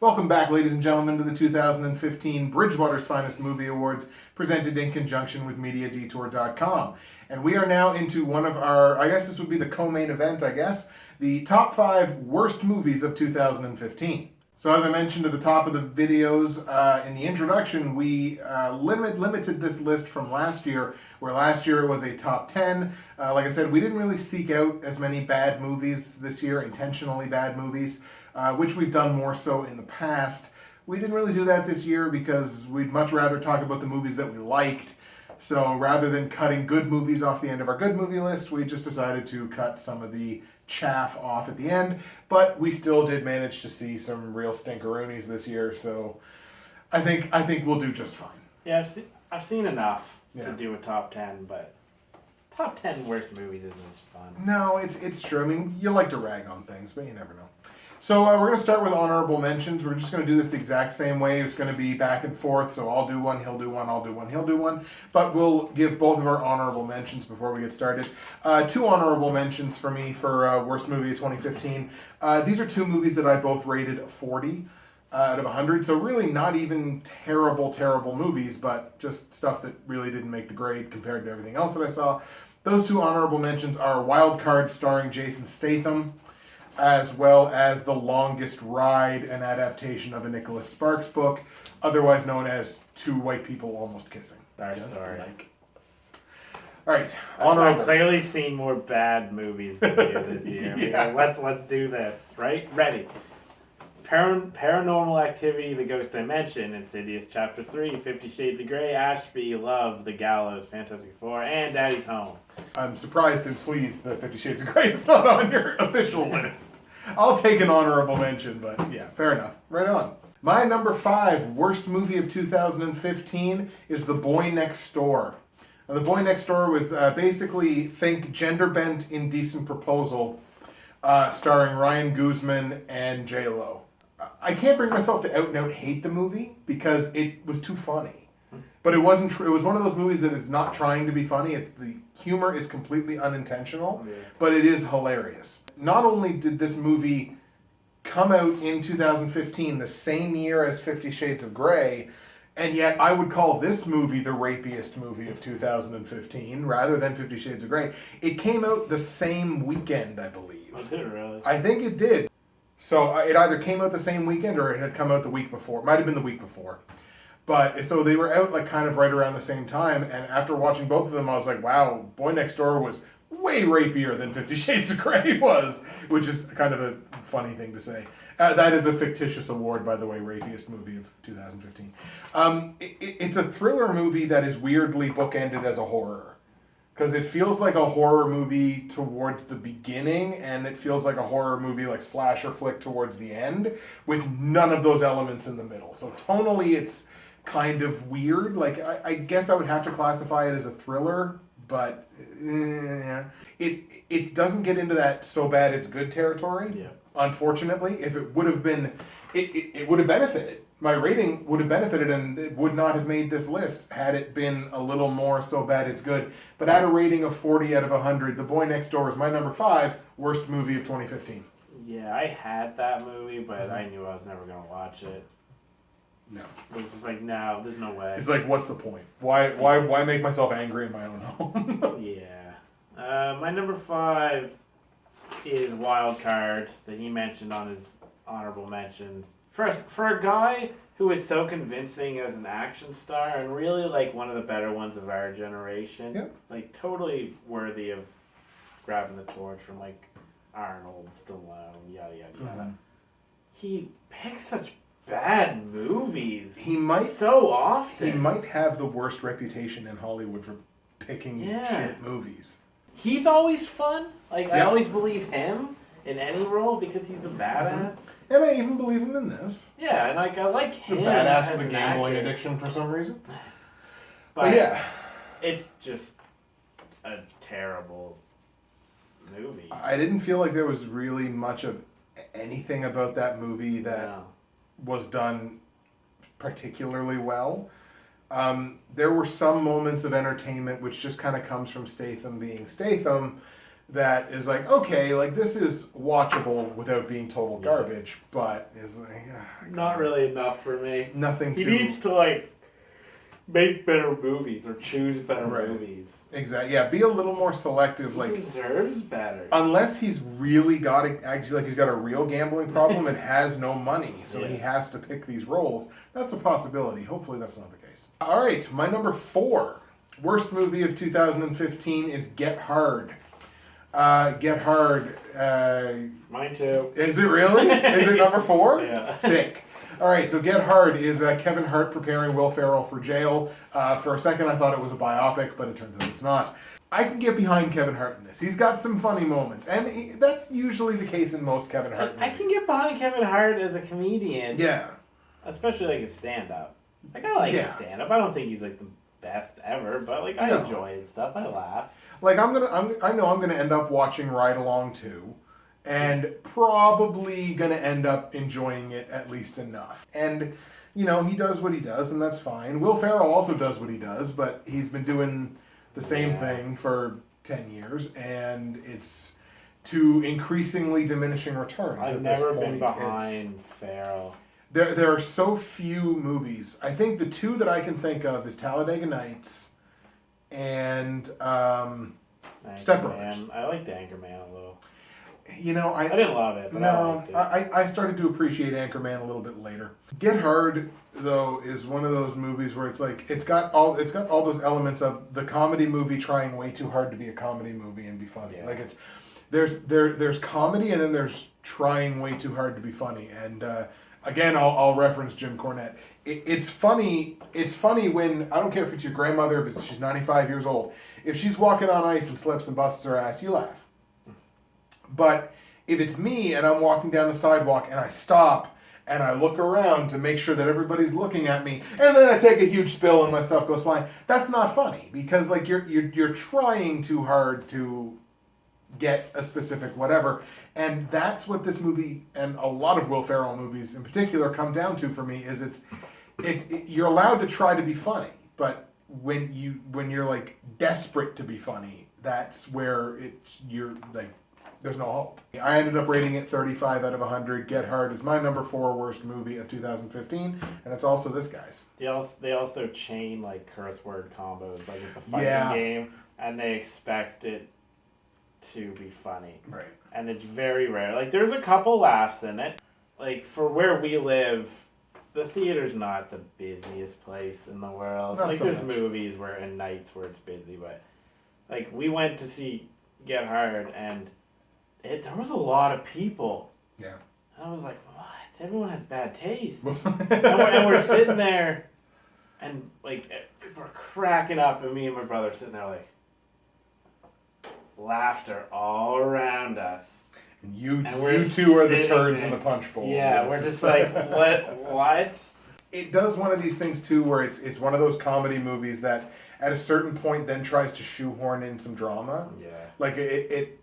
Welcome back, ladies and gentlemen, to the 2015 Bridgewater's Finest Movie Awards, presented in conjunction with MediaDetour.com. And we are now into one of our, I guess this would be the co-main event, the top 5 worst movies of 2015. So as I mentioned at the top of the videos in the introduction, we limited this list from last year, where last year it was a top 10. Like I said, we didn't really seek out as many bad movies this year, intentionally bad movies, which we've done more so in the past. We didn't really do that this year because we'd much rather talk about the movies that we liked. So rather than cutting good movies off the end of our good movie list, we just decided to cut some of the chaff off at the end. But we still did manage to see some real stinkeroonies this year, so I think we'll do just fine. Yeah, I've seen enough to do a top 10, but top 10 worst movies isn't as fun. No, it's true. I mean, you like to rag on things, but you never know. So we're going to start with honorable mentions. We're just going to do this the exact same way. It's going to be back and forth, so I'll do one, he'll do one, I'll do one, he'll do one. But we'll give both of our honorable mentions before we get started. 2 honorable mentions for me for worst movie of 2015. These are 2 movies that I both rated 40 out of 100. So really not even terrible movies, but just stuff that really didn't make the grade compared to everything else that I saw. Those 2 honorable mentions are Wild Card starring Jason Statham, as well as The Longest Ride, an adaptation of a Nicholas Sparks book, otherwise known as Two White People Almost Kissing. Sorry. Like us. All right, I've clearly seen more bad movies than you this year. Yeah. Let's do this, right? Ready. Paranormal Activity, The Ghost Dimension, Insidious Chapter 3, 50 Shades of Grey, Ashby, Love, The Gallows, Fantastic Four, and Daddy's Home. I'm surprised and pleased that 50 Shades of Grey is not on your official list. I'll take an honorable mention, but yeah, fair enough. Right on. My number 5 worst movie of 2015 is The Boy Next Door. Now, The Boy Next Door was basically, think Gender Bent Indecent Proposal, starring Ryan Guzman and J-Lo. I can't bring myself to out and out hate the movie because it was too funny. But it wasn't. It was one of those movies that is not trying to be funny. The humor is completely unintentional, but it is hilarious. Not only did this movie come out in 2015, the same year as 50 Shades of Grey, and yet I would call this movie the rapiest movie of 2015 rather than 50 Shades of Grey. It came out the same weekend, I believe. Oh, did it really? I think it did. So it either came out the same weekend or it had come out the week before. It might have been the week before. But so they were out like kind of right around the same time, and after watching both of them, I was like, wow, Boy Next Door was way rapier than 50 Shades of Grey was, which is kind of a funny thing to say. That is a fictitious award, by the way, rapiest movie of 2015. It's a thriller movie that is weirdly bookended as a horror. Because it feels like a horror movie towards the beginning, and it feels like a horror movie like slasher flick towards the end, with none of those elements in the middle. So tonally, it's kind of weird. Like, I guess I would have to classify it as a thriller, but it doesn't get into that so bad it's good territory. Yeah. Unfortunately, if it would have been, it would have benefited. My rating would have benefited, and it would not have made this list had it been a little more so bad it's good. But at a rating of 40 out of 100, The Boy Next Door is my number 5 worst movie of 2015. Yeah, I had that movie, but I knew I was never going to watch it. No. It was just like, no, there's no way. It's like, what's the point? Why make myself angry in my own home? Yeah. My number 5 is Wild Card, that he mentioned on his honorable mentions. For a guy who is so convincing as an action star, and really like one of the better ones of our generation, like totally worthy of grabbing the torch from like Arnold, Stallone, yada yada yada. He picks such bad movies. He might so often. He might have the worst reputation in Hollywood for picking shit movies. He's always fun. Like I always believe him. in any role because he's a badass. And I even believe him in this. Yeah, and like I like The him. badass as with a an gambling actor. addiction for some reason. But yeah. it's just a terrible movie. I didn't feel like there was really much of anything about that movie that No. was done particularly well. There were some moments of entertainment which just kind of comes from Statham being Statham that is like, okay, like this is watchable without being total garbage, but is like, Not really enough for me. nothing He to... needs to like make better movies or choose better Right. movies. Exactly. Yeah, be a little more selective. He Like, deserves better. unless he's really got it, actually, like he's got a real gambling problem and has no money, so he has to pick these roles. That's a possibility. Hopefully, that's not the case. All right, my number 4 worst movie of 2015 is Get Hard. Get Hard. Mine too. Is it really? Is it number 4? Yeah. Sick. All right, so Get Hard is Kevin Hart preparing Will Ferrell for jail. For a second, I thought it was a biopic, but it turns out it's not. I can get behind Kevin Hart in this. He's got some funny moments, and that's usually the case in most Kevin Hart movies. I can get behind Kevin Hart as a comedian. Yeah. Especially like his stand-up. Like I like his stand-up. I don't think he's like the best ever, but like I enjoy his stuff. I laugh. Like I know I'm gonna end up watching Ride Along 2. And probably gonna end up enjoying it at least enough. And, you know, he does what he does, and that's fine. Will Ferrell also does what he does, but he's been doing the same thing for 10 years, and it's to increasingly diminishing returns. I've never been behind Ferrell. There are so few movies. I think the 2 that I can think of is Talladega Nights and Step Brothers. I liked Anchorman a little. You know, I didn't love it, but I liked it. I started to appreciate Anchorman a little bit later. Get Hard, though, is one of those movies where it's like it's got all those elements of the comedy movie trying way too hard to be a comedy movie and be funny. Yeah. Like it's there's comedy and then there's trying way too hard to be funny. And again, I'll reference Jim Cornette. It's funny. It's funny when I don't care if it's your grandmother, if she's 95 years old, if she's walking on ice and slips and busts her ass, you laugh. But if it's me and I'm walking down the sidewalk and I stop and I look around to make sure that everybody's looking at me, and then I take a huge spill and my stuff goes flying, that's not funny because like you're trying too hard to get a specific whatever, and that's what this movie and a lot of Will Ferrell movies in particular come down to for me is you're allowed to try to be funny, but when you're like desperate to be funny, that's where you're like. There's no hope. I ended up rating it 35 out of 100. Get Hard is my number 4 worst movie of 2015, and it's also this guy's. They also chain like curse word combos, like it's a fighting game, and they expect it to be funny. Right. And it's very rare. Like there's a couple laughs in it. Like for where we live, the theater's not the busiest place in the world. Not like so there's much. movies and nights where it's busy, but like we went to see Get Hard and there was a lot of people. Yeah. And I was like, what? Everyone has bad taste. and we're sitting there, and like people are cracking up, and me and my brother are sitting there like, laughter all around us. And you we're two are the sitting turds there. in the punch bowl. Yeah, This we're is- just like, what? It does one of these things too, where it's one of those comedy movies that at a certain point then tries to shoehorn in some drama. Yeah. Like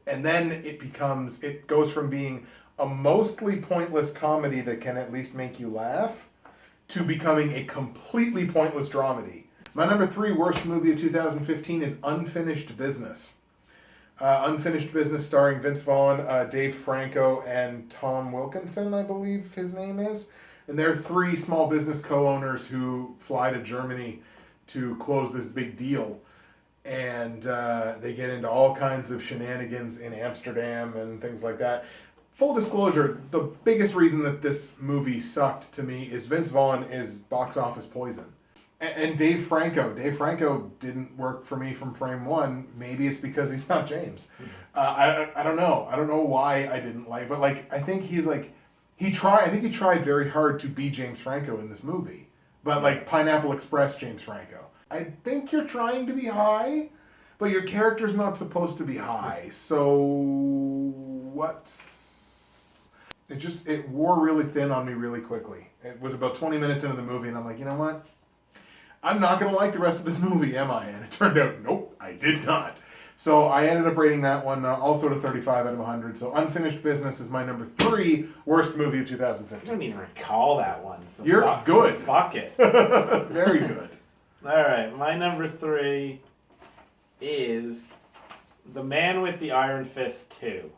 and then it goes from being a mostly pointless comedy that can at least make you laugh to becoming a completely pointless dramedy. My number 3 worst movie of 2015 is Unfinished Business. Unfinished Business starring Vince Vaughn, Dave Franco, and Tom Wilkinson, I believe his name is. And they're 3 small business co-owners who fly to Germany to close this big deal. And they get into all kinds of shenanigans in Amsterdam and things like that. Full disclosure, the biggest reason that this movie sucked to me is Vince Vaughn is box office poison. And Dave Franco didn't work for me from frame 1. Maybe it's because he's not James. I don't know. I don't know why I didn't like, but like I think he's like he tried very hard to be James Franco in this movie. But like Pineapple Express James Franco. I think you're trying to be high, but your character's not supposed to be high. So what's It wore really thin on me really quickly. It was about 20 minutes into the movie, and I'm like, you know what? I'm not going to like the rest of this movie, am I? And it turned out, nope, I did not. So I ended up rating that one also to 35 out of 100. So Unfinished Business is my number 3 worst movie of I 2015. don't even recall that one. So You're good. Fuck it. Very good. All right, my number 3 is The Man with the Iron Fist 2.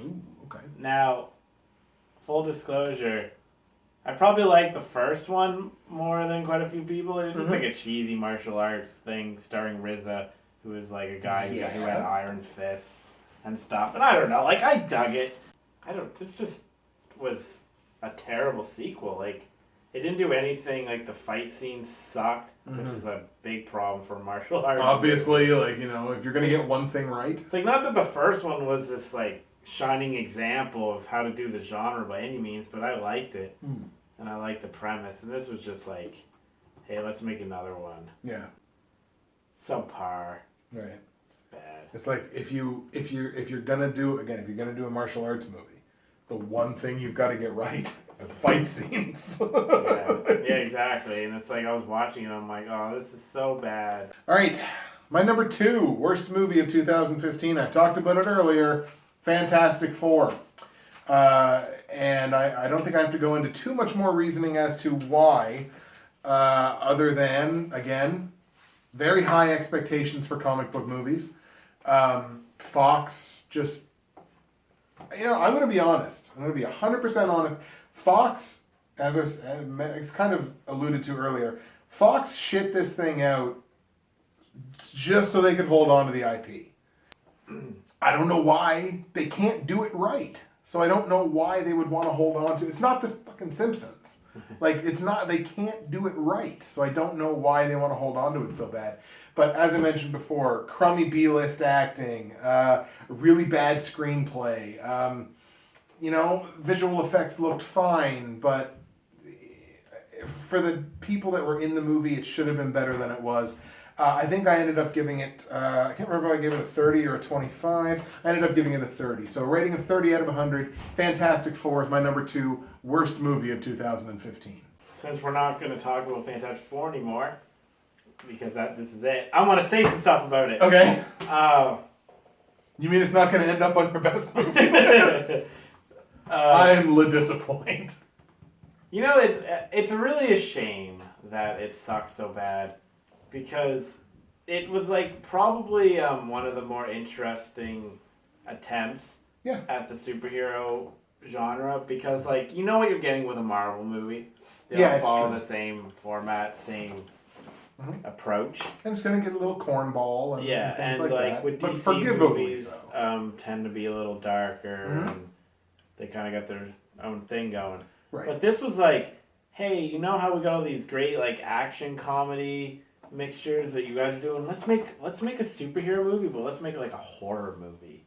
Ooh, okay. Now, full disclosure, I probably like the first one more than quite a few people. It was just like a cheesy martial arts thing starring RZA, who was like a guy who had iron fists and stuff. And I don't know, like I dug it. This just was a terrible sequel. Like, it didn't do anything. Like, the fight scenes sucked, which is a big problem for martial arts. Obviously, like, you know, if you're going to get one thing right. It's like, not that the first one was this, like, shining example of how to do the genre by any means, but I liked it. And I liked the premise. And this was just like, hey, let's make another one. Yeah. Subpar. Right. It's bad. It's like if you're gonna do a martial arts movie, the one thing you've got to get right is the fight scenes. Yeah, exactly. And it's like I was watching it, I'm like, oh, this is so bad. All right, my number 2 worst movie of 2015. I talked about it earlier. Fantastic Four. And I don't think I have to go into too much more reasoning as to why, other than, again, very high expectations for comic book movies. Fox just, I'm going to be honest. I'm going to be 100% honest. Fox, as I kind of alluded to earlier, Fox shit this thing out just so they could hold on to the IP. I don't know why they can't do it right. So I don't know why they would want to hold on to it. It's not this fucking Simpsons. Like, it's not, they can't do it right. So I don't know why they want to hold on to it so bad. But as I mentioned before, crummy B-list acting, really bad screenplay. Visual effects looked fine, but for the people that were in the movie, it should have been better than it was. I think I ended up giving it, I can't remember if I gave it a 30 or a 25. I ended up giving it a 30. So a rating of 30 out of 100. Fantastic Four is my number 2 worst movie of 2015. Since we're not going to talk about Fantastic Four anymore, because this is it, I want to say some stuff about it. Okay. You mean it's not going to end up on your best movie list? I'm disappointed. It's really a shame that it sucked so bad. Because it was like probably one of the more interesting attempts at the superhero genre. Because like you know what you're getting with a Marvel movie. They all follow the same format, same approach. And it's gonna get a little cornball and things like that. With but DC movies, tend to be a little darker and they kind of got their own thing going. Right. But this was like, hey, you know how we got all these great like action comedy mixtures that you guys are doing? Let's make a superhero movie, but let's make it like a horror movie.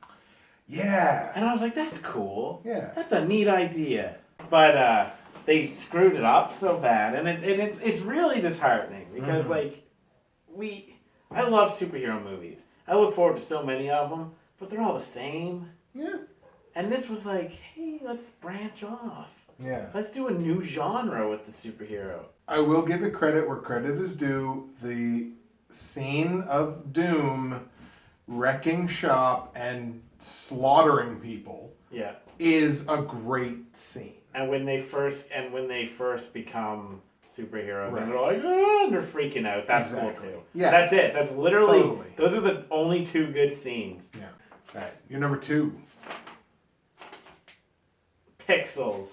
Yeah. And I was like, that's cool. Yeah. That's a neat idea. But they screwed it up so bad, and it's really disheartening because like I love superhero movies. I look forward to so many of them, but they're all the same. Yeah. And this was like, hey, let's branch off. Yeah. Let's do a new genre with the superhero. I will give it credit where credit is due. The scene of Doom wrecking shop and slaughtering people is a great scene. And when they first become superheroes and they're like, oh, and they're freaking out. That's cool too. Yeah. That's it. That's literally those are the only 2 good scenes. Yeah. All right. You're number 2. Pixels.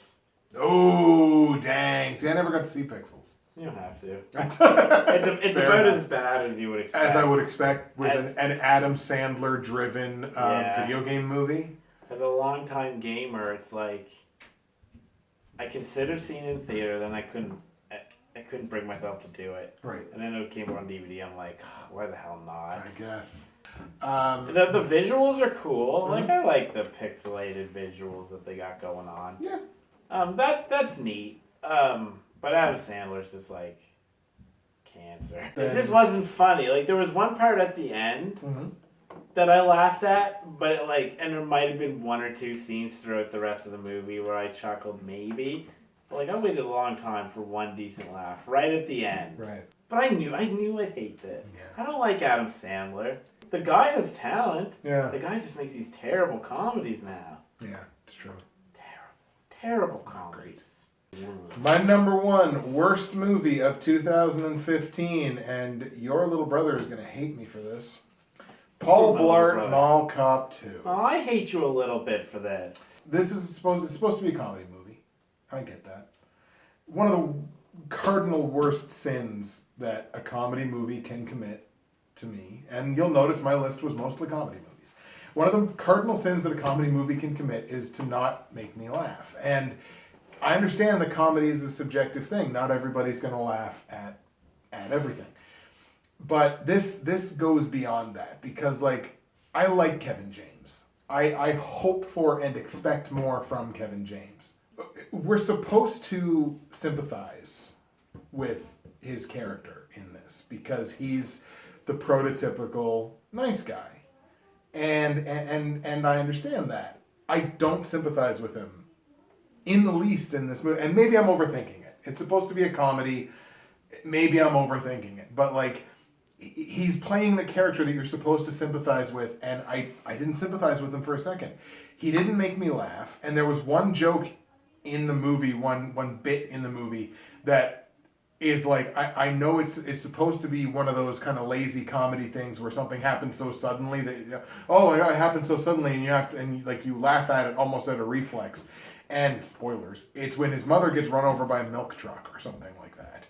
Oh, dang. See, I never got to see Pixels. You don't have to. It's about as bad as you would expect. As I would expect with an Adam Sandler-driven video game movie. As a longtime gamer, it's like I considered seeing it in theater, then I couldn't bring myself to do it. Right. And then it came on DVD. I'm like, oh, why the hell not? I guess. The visuals are cool. Like I like the pixelated visuals that they got going on. Yeah. That's neat. But Adam Sandler's just like cancer. It just wasn't funny. Like there was one part at the end that I laughed at, but and there might have been one or two scenes throughout the rest of the movie where I chuckled maybe. But I waited a long time for one decent laugh right at the end. Right. But I knew I'd hate this. Yeah. I don't like Adam Sandler. The guy has talent. Yeah. The guy just makes these terrible comedies now. Yeah, it's true. Terrible comedies. My number one worst movie of 2015, and your little brother is going to hate me for this. Paul Blart Mall Cop 2. Oh, I hate you a little bit for this. It's supposed to be a comedy movie. I get that. One of the cardinal worst sins that a comedy movie can commit to me, and you'll notice my list was mostly comedy movies. One of the cardinal sins that a comedy movie can commit is to not make me laugh. And I understand that comedy is a subjective thing. Not everybody's going to laugh at everything. But this goes beyond that because, I like Kevin James. I hope for and expect more from Kevin James. We're supposed to sympathize with his character in this because he's the prototypical nice guy. And I understand that. I don't sympathize with him in the least in this movie. And maybe I'm overthinking it. It's supposed to be a comedy. Maybe I'm overthinking it. But he's playing the character that you're supposed to sympathize with, and I didn't sympathize with him for a second. He didn't make me laugh, and there was one joke in the movie, one bit in the movie that is I know it's supposed to be one of those kind of lazy comedy things where something happens so suddenly that oh my god, it happened so suddenly, and you laugh at it almost at a reflex. And spoilers, it's when his mother gets run over by a milk truck or something like that.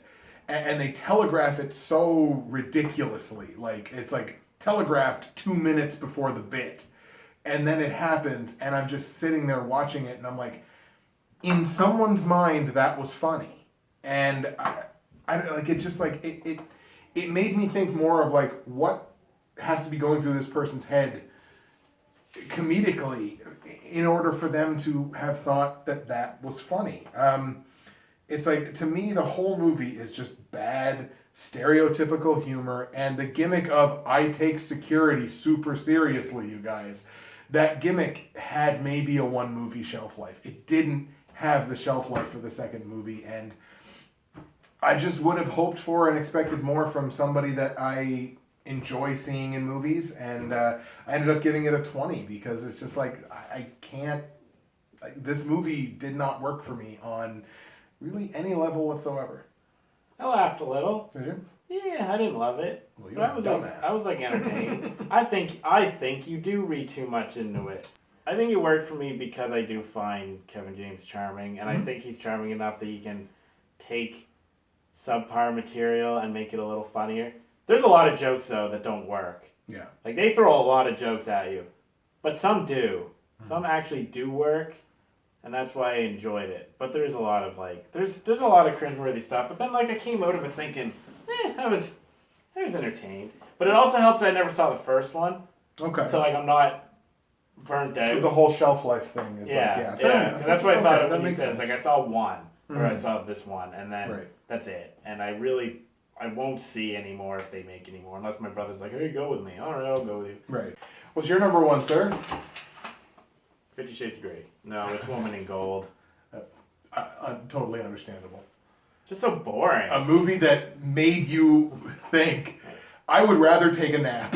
And they telegraph it so ridiculously. It's telegraphed 2 minutes before the bit. And then it happens, and I'm just sitting there watching it, and I'm like, in someone's mind, that was funny. And it made me think more of what has to be going through this person's head comedically in order for them to have thought that was funny. It's to me, the whole movie is just bad, stereotypical humor, and the gimmick of I take security super seriously, you guys. That gimmick had maybe a 1 movie shelf life. It didn't have the shelf life for the second movie, and I just would have hoped for and expected more from somebody that I enjoy seeing in movies, and I ended up giving it a 20 because it's just I can't. This movie did not work for me on really any level whatsoever. I laughed a little. Did you? Yeah, I didn't love it. Well, but I was entertained. I think you do read too much into it. I think it worked for me because I do find Kevin James charming, and I think he's charming enough that he can take subpar material and make it a little funnier. There's a lot of jokes, though, that don't work. Yeah. They throw a lot of jokes at you. But some do. Some actually do work, and that's why I enjoyed it. But there's a lot of, there's a lot of cringeworthy stuff. But then, I came out of it thinking, I was entertained. But it also helps I never saw the first one. Okay. So, I'm not burnt out. So the whole shelf life thing is fair enough. That's what I thought of when you said. I saw one, or I saw this one, and then that's it. And I won't see anymore if they make any more, unless my brother's like, hey, go with me. All right, I'll go with you. Right. What's your number one, sir? 50 Shades of Grey. No, it's Woman in Gold. Totally understandable. Just so boring. A movie that made you think, I would rather take a nap.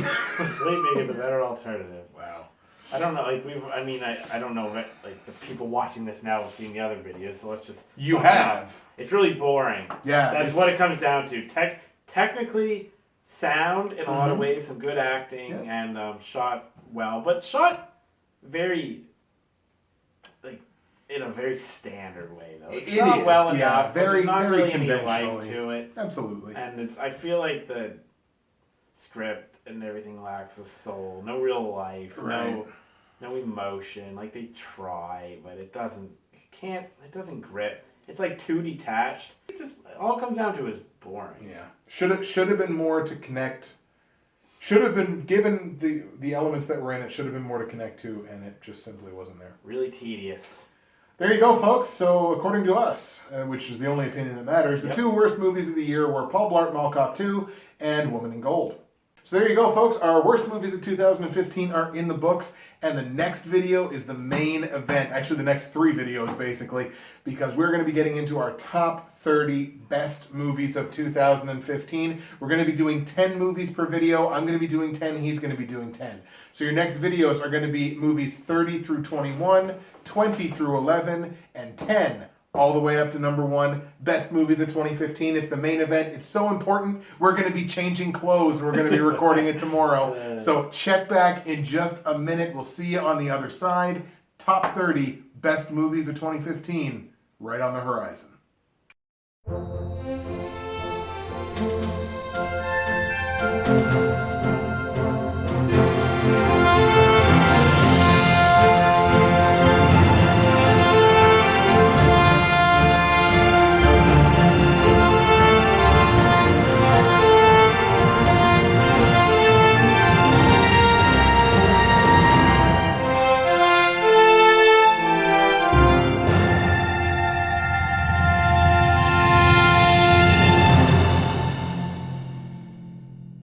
Sleeping is a better alternative. Wow. I don't know, I don't know, the people watching this now have seen the other videos, so let's just... You have. It's really boring. Yeah. That's what it comes down to. Technically sound in a lot of ways, some good acting, and shot well, but shot very... in a very standard way, though. It's not is, well enough. Very, not very really any conventionally. life to it. Absolutely. And I feel like the script and everything lacks a soul. No real life. Right. No emotion. They try, but it doesn't grip. It's too detached. It's just, all it comes down to is boring. Yeah. Should have been more to connect. Should have been given the elements that were in it. Should have been more to connect to, and it just simply wasn't there. Really tedious. There you go, folks. So, according to us, which is the only opinion that matters, the 2 worst movies of the year were Paul Blart Mall Cop 2 and Woman in Gold. So there you go, folks. Our worst movies of 2015 are in the books, and the next video is the main event. Actually, the next 3 videos, basically, because we're going to be getting into our top 30 best movies of 2015. We're going to be doing 10 movies per video. I'm going to be doing 10. He's going to be doing 10. So your next videos are going to be movies 30 through 21, 20 through 11, and 10 all the way up to number 1, best movies of 2015. It's the main event. It's so important. We're going to be changing clothes. We're going to be recording it tomorrow. So check back in just a minute. We'll see you on the other side. Top 30 best movies of 2015 right on the horizon.